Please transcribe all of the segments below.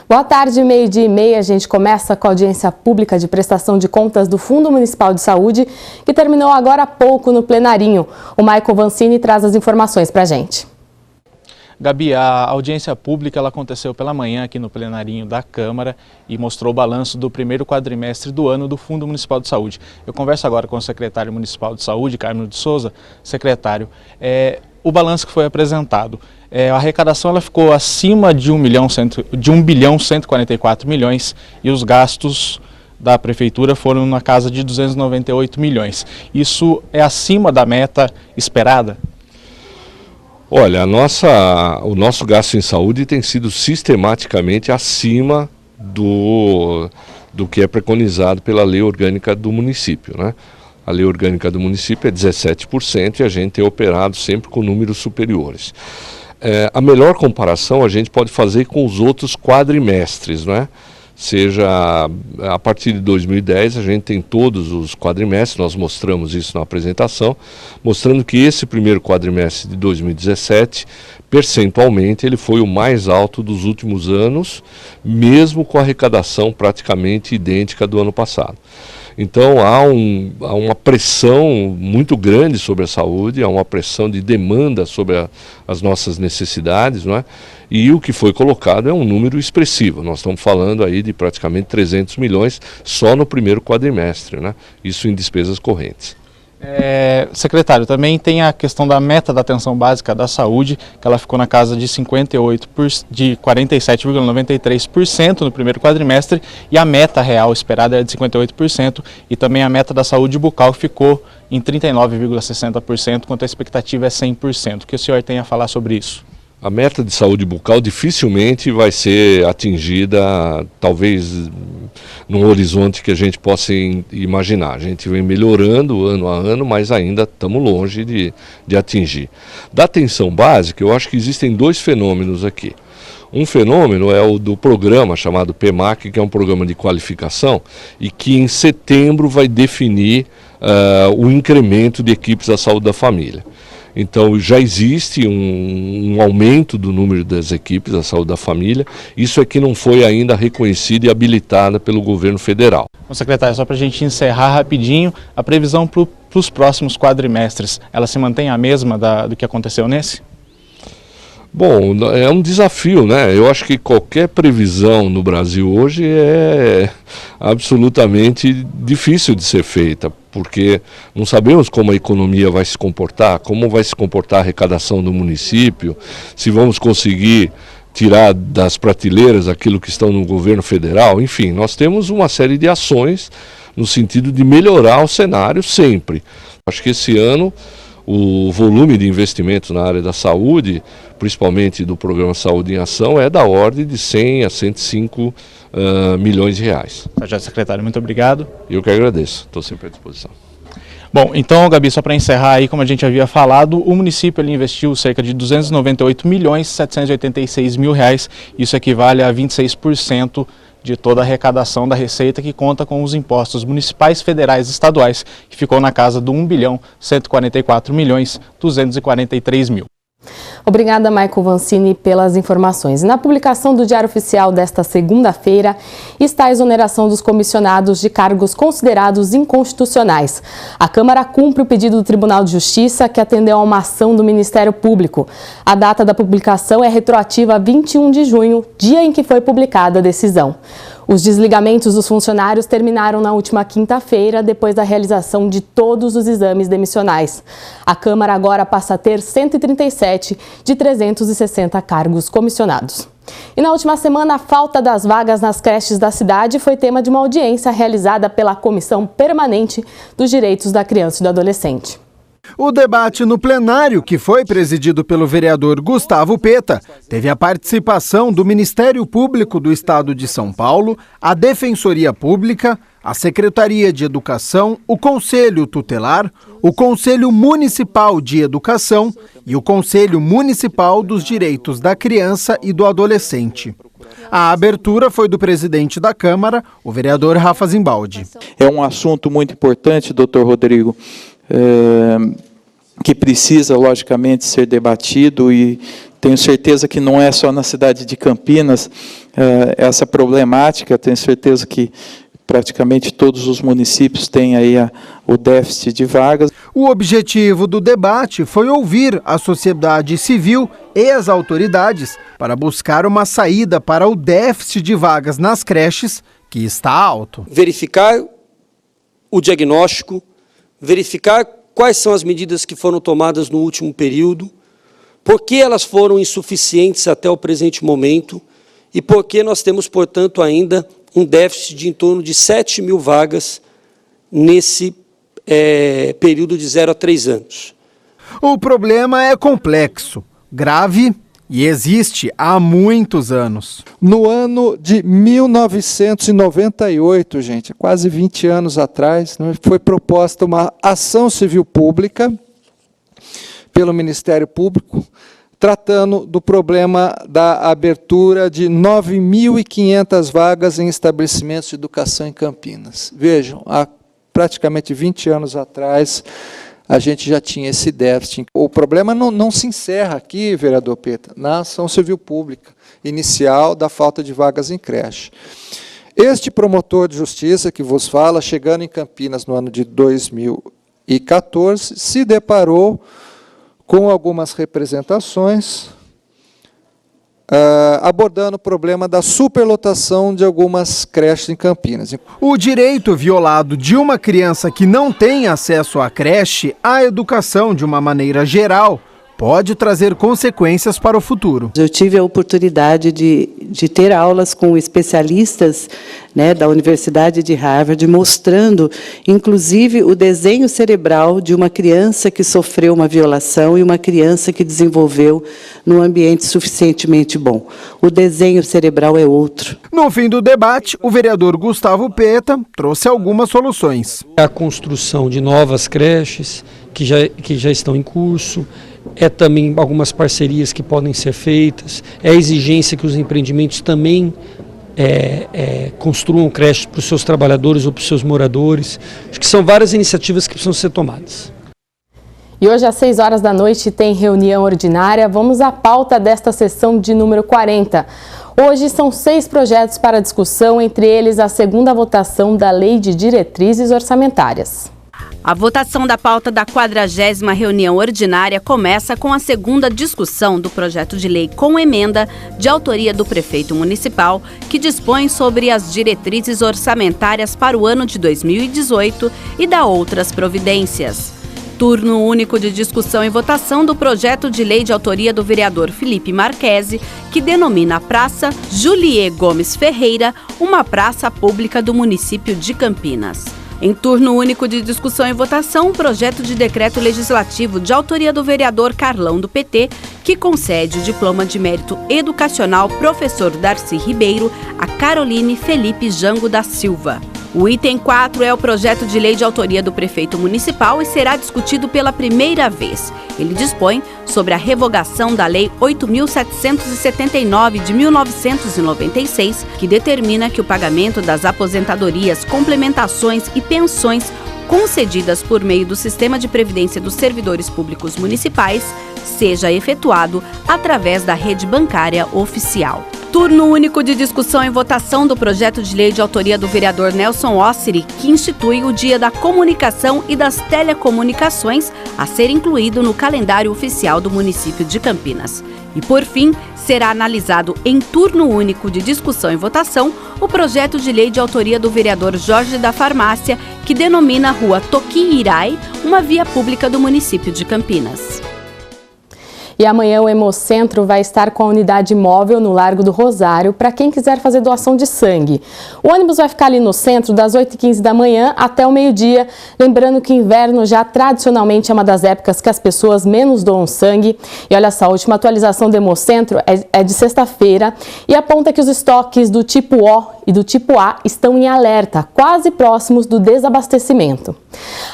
Boa tarde, 12h30. A gente começa com a audiência pública de prestação de contas do Fundo Municipal de Saúde, que terminou agora há pouco no plenarinho. O Michael Vancini traz as informações para a gente. Gabi, a audiência pública ela aconteceu pela manhã aqui no plenarinho da Câmara e mostrou o balanço do primeiro quadrimestre do ano do Fundo Municipal de Saúde. Eu converso agora com o secretário municipal de saúde, Carmo de Souza. Secretário, o balanço que foi apresentado, a arrecadação ela ficou acima de 1 bilhão 144 milhões e os gastos da prefeitura foram na casa de 298 milhões. Isso é acima da meta esperada? Olha, o nosso gasto em saúde tem sido sistematicamente acima do que é preconizado pela lei orgânica do município, né? A lei orgânica do município é 17% e a gente tem operado sempre com números superiores. A melhor comparação a gente pode fazer com os outros quadrimestres, não é? Seja a partir de 2010 a gente tem todos os quadrimestres, nós mostramos isso na apresentação, mostrando que esse primeiro quadrimestre de 2017, percentualmente, ele foi o mais alto dos últimos anos, mesmo com a arrecadação praticamente idêntica do ano passado. Então há uma pressão muito grande sobre a saúde, há uma pressão de demanda sobre as nossas necessidades, não é? E o que foi colocado é um número expressivo. Nós estamos falando aí de praticamente 300 milhões só no primeiro quadrimestre, né? Isso em despesas correntes. Secretário, também tem a questão da meta da atenção básica da saúde, que ela ficou na casa de 47,93% no primeiro quadrimestre, e a meta real esperada é de 58%, e também a meta da saúde bucal ficou em 39,60%, enquanto a expectativa é 100%. O que o senhor tem a falar sobre isso? A meta de saúde bucal dificilmente vai ser atingida, talvez num horizonte que a gente possa imaginar. A gente vem melhorando ano a ano, mas ainda estamos longe de atingir. Da atenção básica, eu acho que existem dois fenômenos aqui. Um fenômeno é o do programa chamado PEMAC, que é um programa de qualificação, e que em setembro vai definir o incremento de equipes da saúde da família. Então já existe um aumento do número das equipes da saúde da família, isso é que não foi ainda reconhecido e habilitada pelo governo federal. Bom, secretário, só para a gente encerrar rapidinho, a previsão para os próximos quadrimestres, ela se mantém a mesma do que aconteceu nesse? Bom, é um desafio, né? Eu acho que qualquer previsão no Brasil hoje é absolutamente difícil de ser feita, porque não sabemos como a economia vai se comportar, como vai se comportar a arrecadação do município, se vamos conseguir tirar das prateleiras aquilo que estão no governo federal. Enfim, nós temos uma série de ações no sentido de melhorar o cenário sempre. Acho que esse ano o volume de investimentos na área da saúde, principalmente do programa Saúde em Ação, é da ordem de 100 a 105 milhões de reais. Já, secretário, muito obrigado. Eu que agradeço, estou sempre à disposição. Bom, então, Gabi, só para encerrar aí, como a gente havia falado, o município ele investiu cerca de 298 milhões 786 mil reais, isso equivale a 26% de toda a arrecadação da Receita, que conta com os impostos municipais, federais e estaduais, que ficou na casa do 1 bilhão 144 milhões 243 mil. Obrigada, Michael Vancini, pelas informações. Na publicação do Diário Oficial desta segunda-feira está a exoneração dos comissionados de cargos considerados inconstitucionais. A Câmara cumpre o pedido do Tribunal de Justiça, que atendeu a uma ação do Ministério Público. A data da publicação é retroativa a 21 de junho, dia em que foi publicada a decisão. Os desligamentos dos funcionários terminaram na última quinta-feira, depois da realização de todos os exames demissionais. A Câmara agora passa a ter 137 de 360 cargos comissionados. E na última semana, a falta das vagas nas creches da cidade foi tema de uma audiência realizada pela Comissão Permanente dos Direitos da Criança e do Adolescente. O debate no plenário, que foi presidido pelo vereador Gustavo Peta, teve a participação do Ministério Público do Estado de São Paulo, a Defensoria Pública, a Secretaria de Educação, o Conselho Tutelar, o Conselho Municipal de Educação e o Conselho Municipal dos Direitos da Criança e do Adolescente. A abertura foi do presidente da Câmara, o vereador Rafa Zimbaldi. É um assunto muito importante, doutor Rodrigo, que precisa, logicamente, ser debatido e tenho certeza que não é só na cidade de Campinas essa problemática, tenho certeza que praticamente todos os municípios têm aí o déficit de vagas. O objetivo do debate foi ouvir a sociedade civil e as autoridades para buscar uma saída para o déficit de vagas nas creches, que está alto. Verificar o diagnóstico, verificar quais são as medidas que foram tomadas no último período, por que elas foram insuficientes até o presente momento e por que nós temos, portanto, ainda um déficit de em torno de 7 mil vagas nesse período de 0 a 3 anos. O problema é complexo, grave e existe há muitos anos. No ano de 1998, gente, quase 20 anos atrás, foi proposta uma ação civil pública pelo Ministério Público, tratando do problema da abertura de 9.500 vagas em estabelecimentos de educação em Campinas. Vejam, há praticamente 20 anos atrás, a gente já tinha esse déficit. O problema não se encerra aqui, vereador Peta, na ação civil pública inicial da falta de vagas em creche. Este promotor de justiça que vos fala, chegando em Campinas no ano de 2014, se deparou com algumas representações, abordando o problema da superlotação de algumas creches em Campinas. O direito violado de uma criança que não tem acesso à creche, à educação de uma maneira geral, pode trazer consequências para o futuro. Eu tive a oportunidade de ter aulas com especialistas, né, da Universidade de Harvard, mostrando, inclusive, o desenho cerebral de uma criança que sofreu uma violação e uma criança que desenvolveu num ambiente suficientemente bom. O desenho cerebral é outro. No fim do debate, o vereador Gustavo Peta trouxe algumas soluções. A construção de novas creches que já estão em curso, é também algumas parcerias que podem ser feitas, é a exigência que os empreendimentos também construam creches para os seus trabalhadores ou para os seus moradores. Acho que são várias iniciativas que precisam ser tomadas. E hoje às 6 horas da noite tem reunião ordinária. Vamos à pauta desta sessão de número 40. Hoje são 6 projetos para discussão, entre eles a segunda votação da Lei de Diretrizes Orçamentárias. A votação da pauta da 40ª reunião ordinária começa com a segunda discussão do projeto de lei com emenda de autoria do prefeito municipal, que dispõe sobre as diretrizes orçamentárias para o ano de 2018 e dá outras providências. Turno único de discussão e votação do projeto de lei de autoria do vereador Felipe Marquesi, que denomina a Praça Juliê Gomes Ferreira uma praça pública do município de Campinas. Em turno único de discussão e votação, um projeto de decreto legislativo de autoria do vereador Carlão do PT, que concede o diploma de mérito educacional professor Darcy Ribeiro a Caroline Felipe Jango da Silva. O item 4 é o projeto de lei de autoria do prefeito municipal e será discutido pela primeira vez. Ele dispõe sobre a revogação da Lei 8.779 de 1996, que determina que o pagamento das aposentadorias, complementações e pensões concedidas por meio do Sistema de Previdência dos Servidores Públicos Municipais seja efetuado através da rede bancária oficial. Turno único de discussão e votação do projeto de lei de autoria do vereador Nelson Ossiri, que institui o Dia da Comunicação e das Telecomunicações a ser incluído no calendário oficial do município de Campinas. E, por fim, será analisado em turno único de discussão e votação o projeto de lei de autoria do vereador Jorge da Farmácia, que denomina a Rua Toqui Irai uma via pública do município de Campinas. E amanhã o Hemocentro vai estar com a unidade móvel no Largo do Rosário para quem quiser fazer doação de sangue. O ônibus vai ficar ali no centro das 8h15 da manhã até o meio-dia. Lembrando que inverno já tradicionalmente é uma das épocas que as pessoas menos doam sangue. E olha só, a última atualização do Hemocentro é de sexta-feira e aponta que os estoques do tipo O e do tipo A estão em alerta, quase próximos do desabastecimento.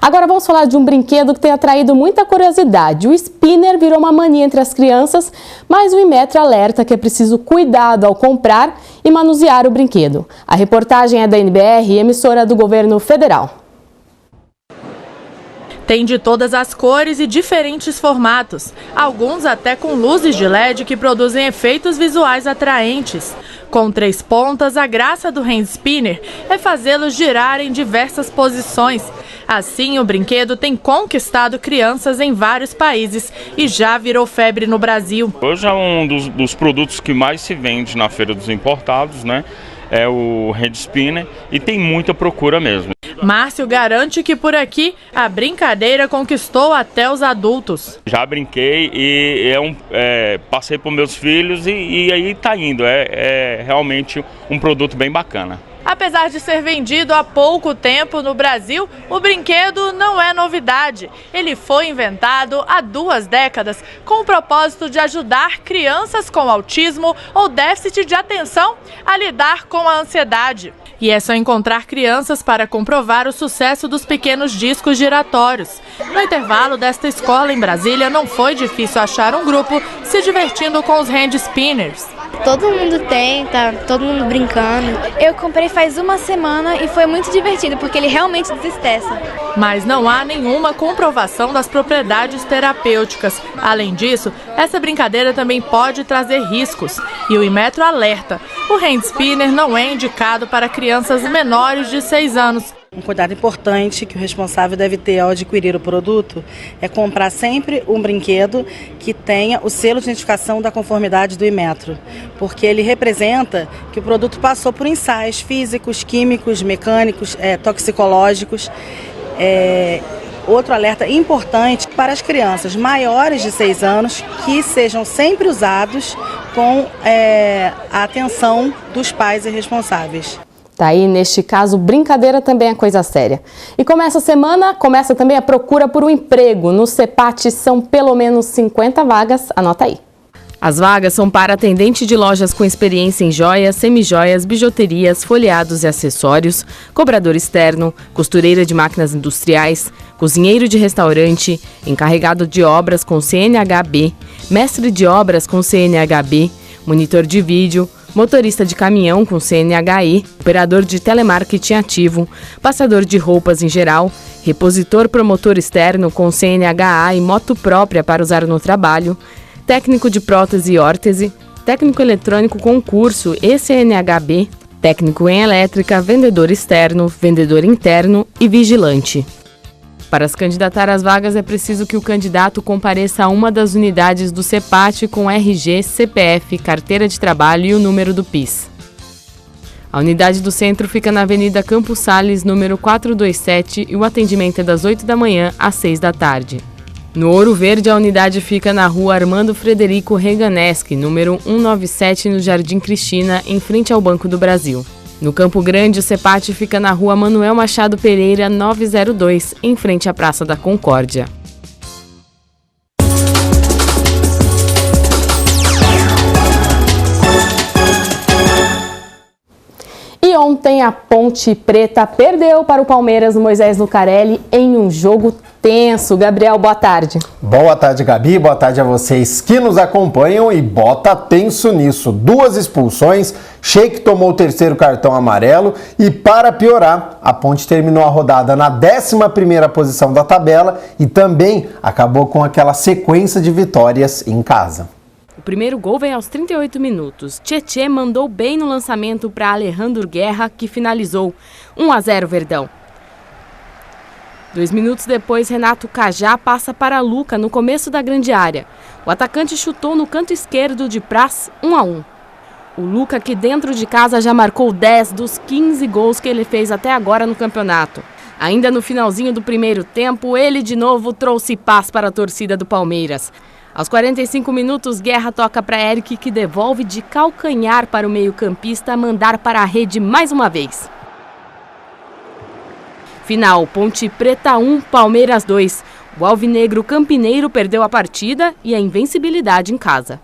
Agora vamos falar de um brinquedo que tem atraído muita curiosidade. O spinner virou uma mania entre as crianças, mas o Inmetro alerta que é preciso cuidado ao comprar e manusear o brinquedo. A reportagem é da NBR, emissora do governo federal. Tem de todas as cores e diferentes formatos, alguns até com luzes de LED que produzem efeitos visuais atraentes. Com 3 pontas, a graça do hand spinner é fazê-los girar em diversas posições. Assim, o brinquedo tem conquistado crianças em vários países e já virou febre no Brasil. Hoje é um dos produtos que mais se vende na Feira dos Importados, né? É o hand spinner e tem muita procura mesmo. Márcio garante que por aqui a brincadeira conquistou até os adultos. Já brinquei e passei para meus filhos e aí tá indo. É realmente um produto bem bacana. Apesar de ser vendido há pouco tempo no Brasil, o brinquedo não é novidade. Ele foi inventado há 2 décadas com o propósito de ajudar crianças com autismo ou déficit de atenção a lidar com a ansiedade. E é só encontrar crianças para comprovar o sucesso dos pequenos discos giratórios. No intervalo desta escola em Brasília, não foi difícil achar um grupo se divertindo com os hand spinners. Todo mundo tem, tá todo mundo brincando. Eu comprei faz 1 semana e foi muito divertido, porque ele realmente desestressa. Mas não há nenhuma comprovação das propriedades terapêuticas. Além disso, essa brincadeira também pode trazer riscos. E o Inmetro alerta, o hand spinner não é indicado para crianças menores de 6 anos. Um cuidado importante que o responsável deve ter ao adquirir o produto é comprar sempre um brinquedo que tenha o selo de identificação da conformidade do Inmetro, porque ele representa que o produto passou por ensaios físicos, químicos, mecânicos, toxicológicos. Outro alerta importante para as crianças maiores de 6 anos que sejam sempre usados com a atenção dos pais e responsáveis. Tá aí, neste caso, brincadeira também é coisa séria. E começa a semana, começa também a procura por um emprego. No CEPAT são pelo menos 50 vagas, anota aí. As vagas são para atendente de lojas com experiência em joias, semijoias, bijuterias, folheados e acessórios, cobrador externo, costureira de máquinas industriais, cozinheiro de restaurante, encarregado de obras com CNHB, mestre de obras com CNHB, monitor de vídeo, motorista de caminhão com CNHE, operador de telemarketing ativo, passador de roupas em geral, repositor promotor externo com CNHA e moto própria para usar no trabalho, técnico de prótese e órtese, técnico eletrônico com curso e CNHB, técnico em elétrica, vendedor externo, vendedor interno e vigilante. Para se candidatar às vagas, é preciso que o candidato compareça a uma das unidades do CEPAT com RG, CPF, carteira de trabalho e o número do PIS. A unidade do centro fica na Avenida Campos Sales, número 427, e o atendimento é das 8 da manhã às 6 da tarde. No Ouro Verde, a unidade fica na Rua Armando Frederico Reganeschi, número 197, no Jardim Cristina, em frente ao Banco do Brasil. No Campo Grande, o CEPAT fica na Rua Manuel Machado Pereira, 902, em frente à Praça da Concórdia. E ontem a Ponte Preta perdeu para o Palmeiras no Moisés Lucarelli em um jogo tenso. Gabriel, boa tarde. Boa tarde, Gabi. Boa tarde a vocês que nos acompanham e bota tenso nisso. 2 expulsões, Sheik tomou o 3º cartão amarelo e, para piorar, a Ponte terminou a rodada na 11ª posição da tabela e também acabou com aquela sequência de vitórias em casa. O primeiro gol veio aos 38 minutos. Tietê mandou bem no lançamento para Alejandro Guerra, que finalizou. 1-0 Verdão. 2 minutos depois, Renato Cajá passa para Luca no começo da grande área. O atacante chutou no canto esquerdo de Praz, 1-1. O Luca, que dentro de casa já marcou 10 dos 15 gols que ele fez até agora no campeonato. Ainda no finalzinho do primeiro tempo, ele de novo trouxe paz para a torcida do Palmeiras. Aos 45 minutos, Guerra toca para Eric, que devolve de calcanhar para o meio-campista mandar para a rede mais uma vez. Final, Ponte Preta 1, Palmeiras 2. O alvinegro campineiro perdeu a partida e a invencibilidade em casa.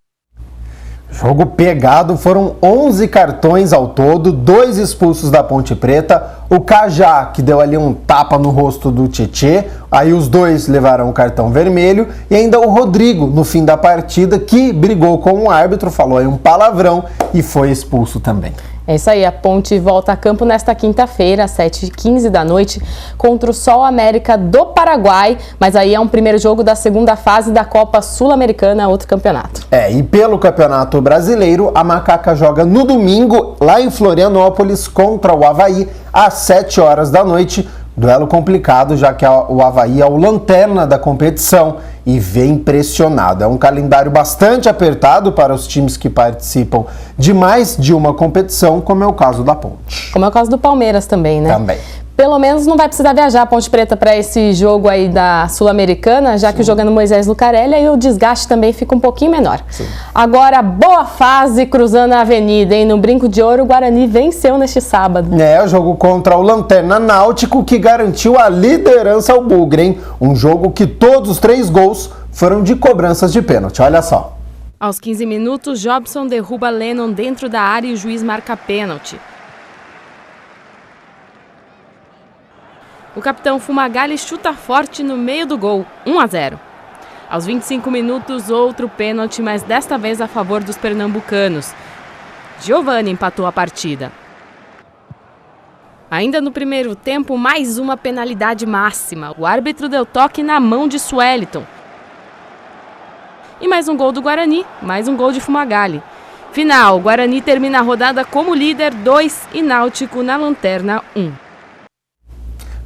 Jogo pegado, foram 11 cartões ao todo, 2 expulsos da Ponte Preta, o Cajá, que deu ali um tapa no rosto do Tietê, aí os 2 levaram o cartão vermelho, e ainda o Rodrigo, no fim da partida, que brigou com o árbitro, falou aí um palavrão e foi expulso também. É isso aí, a Ponte volta a campo nesta quinta-feira, às 7h15 da noite, contra o Sol América do Paraguai, mas aí é um primeiro jogo da segunda fase da Copa Sul-Americana, outro campeonato. E pelo Campeonato Brasileiro, a Macaca joga no domingo, lá em Florianópolis, contra o Avaí, às 7 horas da noite. Duelo complicado, já que o Avaí é o lanterna da competição e vem pressionado. É um calendário bastante apertado para os times que participam de mais de uma competição, como é o caso da Ponte. Como é o caso do Palmeiras também, né? Também. Pelo menos não vai precisar viajar a Ponte Preta para esse jogo aí da Sul-Americana, já que o jogo é no Moisés Lucarelli, aí o desgaste também fica um pouquinho menor. Sim. Agora, boa fase cruzando a avenida, hein? No Brinco de Ouro, o Guarani venceu neste sábado. O jogo contra o Lanterna Náutico, que garantiu a liderança ao Bugre, hein? Um jogo que todos os 3 gols foram de cobranças de pênalti, olha só. Aos 15 minutos, Jobson derruba Lennon dentro da área e o juiz marca pênalti. O capitão Fumagalli chuta forte no meio do gol, 1-0. Aos 25 minutos, outro pênalti, mas desta vez a favor dos pernambucanos. Giovani empatou a partida. Ainda no primeiro tempo, mais uma penalidade máxima. O árbitro deu toque na mão de Sueliton. E mais um gol do Guarani, mais um gol de Fumagalli. Final, Guarani termina a rodada como líder 2 e Náutico na lanterna 1.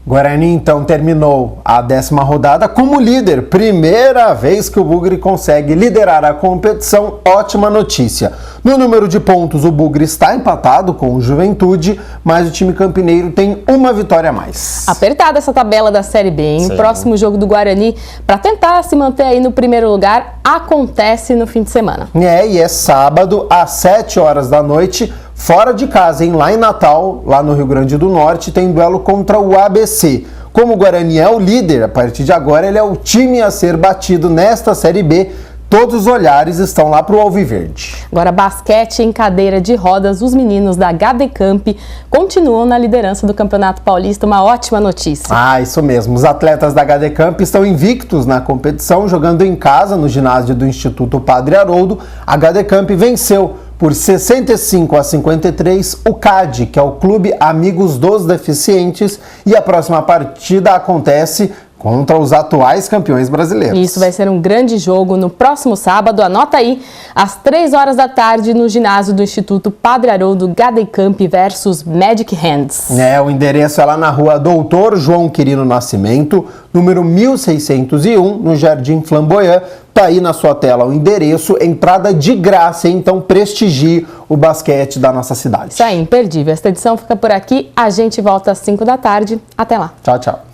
Guarani, então, terminou a 10ª rodada como líder. Primeira vez que o Bugre consegue liderar a competição. Ótima notícia. No número de pontos, o Bugre está empatado com o Juventude, mas o time campineiro tem uma vitória a mais. Apertada essa tabela da Série B, hein? O próximo jogo do Guarani, para tentar se manter aí no primeiro lugar, acontece no fim de semana. E é sábado, às 7 horas da noite, fora de casa, hein? Lá em Natal, lá no Rio Grande do Norte, tem duelo contra o ABC. Como o Guarani é o líder, a partir de agora ele é o time a ser batido nesta Série B. Todos os olhares estão lá para o Alviverde. Agora, basquete em cadeira de rodas, os meninos da Gadecamp continuam na liderança do Campeonato Paulista. Uma ótima notícia. Isso mesmo. Os atletas da Gadecamp estão invictos na competição, jogando em casa no ginásio do Instituto Padre Haroldo. A Gadecamp venceu por 65-53 o CAD, que é o Clube Amigos dos Deficientes, e a próxima partida acontece contra os atuais campeões brasileiros. Isso vai ser um grande jogo no próximo sábado, anota aí, às 3 horas da tarde no ginásio do Instituto Padre Haroldo, Gadecamp versus Magic Hands. O endereço é lá na rua Doutor João Quirino Nascimento, número 1601, no Jardim Flamboyant. Tá aí na sua tela o endereço, entrada de graça, hein? Então prestigie o basquete da nossa cidade. Isso aí, imperdível. Esta edição fica por aqui, a gente volta às 5 da tarde. Até lá. Tchau, tchau.